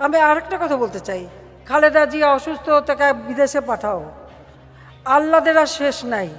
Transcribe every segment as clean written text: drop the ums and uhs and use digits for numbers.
আমি আরেকটা কথা বলতে চাই, খালেদা জিয়া অসুস্থ, তাকে বিদেশে পাঠাও, আল্লাদের আর শেষ নাই।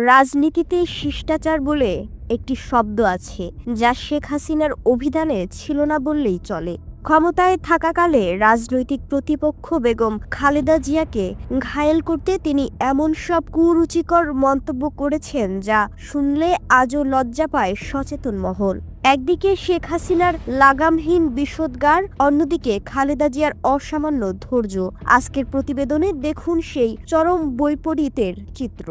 রাজনীতিতে শিষ্টাচার বলে একটি শব্দ আছে, যা শেখ হাসিনার অভিধানে ছিল না বললেই চলে। ক্ষমতায় থাকাকালে রাজনৈতিক প্রতিপক্ষ বেগম খালেদা জিয়াকে ঘায়েল করতে তিনি এমন সব কুরুচিকর মন্তব্য করেছেন যা শুনলে আজও লজ্জা পায় সচেতন মহল। একদিকে শেখ হাসিনার লাগামহীন বিষোদগার, অন্যদিকে খালেদা জিয়ার অসামান্য ধৈর্য। আজকের প্রতিবেদনে দেখুন সেই চরম বৈপরীত্যের চিত্র।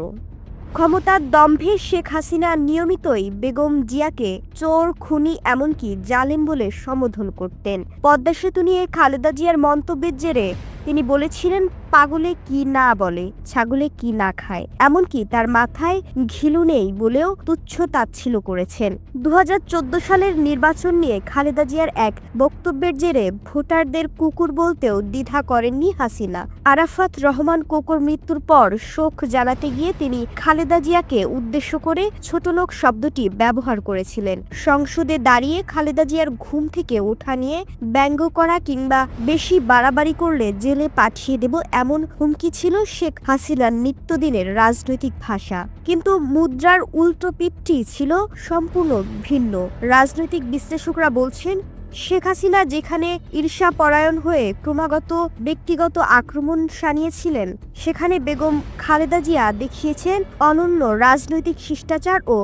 ক্ষমতার দম্ভে শেখ হাসিনা নিয়মিতই বেগম জিয়াকে চোর, খুনি, এমনকি জালিম বলে সম্বোধন করতেন। পদ্মা সেতু নিয়ে খালেদা জিয়ার মন্তব্যের জেরে তিনি বলেছিলেন, পাগলে কি না বলে, ছাগলে কি না খায়, এমনকি তার মাথায় ঘিলু নেই বলেও তুচ্ছ তাচ্ছিল্য করেছেন। 2014 সালের নির্বাচন নিয়ে খালেদা জিয়ার এক বক্তব্যের জেরে ভোটারদের কুকুর বলতেও দ্বিধা করেননি হাসিনা। আরাফাত রহমান কোকোর মৃত্যুর পর শোক জানাতে গিয়ে তিনি খালেদা জিয়াকে উদ্দেশ্য করে ছোটলোক শব্দটি ব্যবহার করেছিলেন। সংসদে দাঁড়িয়ে খালেদা জিয়ার ঘুম থেকে ওঠা নিয়ে ব্যঙ্গ করা কিংবা বেশি বাড়াবাড়ি করলে জেলে পাঠিয়ে দেব, এমন হুমকি ছিল শেখ হাসিনার নিত্যদিনের রাজনৈতিক ভাষা। কিন্তু মুদ্রার উল্টো পিঠটি ছিল সম্পূর্ণ ভিন্ন। রাজনৈতিক বিশ্লেষকরা বলছেন, শেখ হাসিনা যেখানে ঈর্ষাপরায়ণ হয়ে ক্রমাগত ব্যক্তিগত আক্রমণ শানিয়েছিলেন, সেখানে বেগম খালেদা জিয়া দেখিয়েছেন অনন্য রাজনৈতিক শিষ্টাচার ও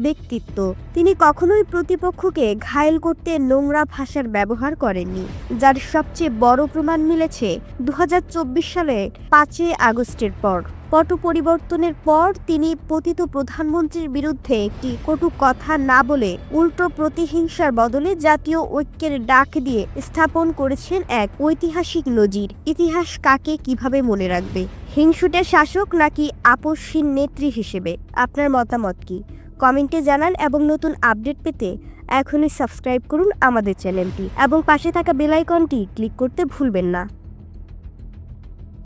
ব্যক্তিত্ব। তিনি কখনোই প্রতিপক্ষকে ঘায়েল করতে নোংরা ভাষার ব্যবহার করেননি, যার সবচেয়ে বড় প্রমাণ মিলেছে 2024 সালের 5 আগস্টের পর। পট পরিবর্তনের পর তিনি পতিত প্রধানমন্ত্রীর বিরুদ্ধে একটি কটু কথা না বলে উল্টো প্রতিহিংসার বদলে জাতীয় ঐক্যের ডাক দিয়ে স্থাপন করেছেন এক ঐতিহাসিক নজির। ইতিহাস কাকে কিভাবে মনে রাখবে, হিংসুটে শাসক নাকি আপসহীন নেত্রী হিসেবে? আপনার মতামত কি? কমেন্টে জানান এবং নতুন আপডেট পেতে এখনই সাবস্ক্রাইব করুন আমাদের চ্যানেলটি এবং পাশে থাকা বেল আইকনটি ক্লিক করতে ভুলবেন না।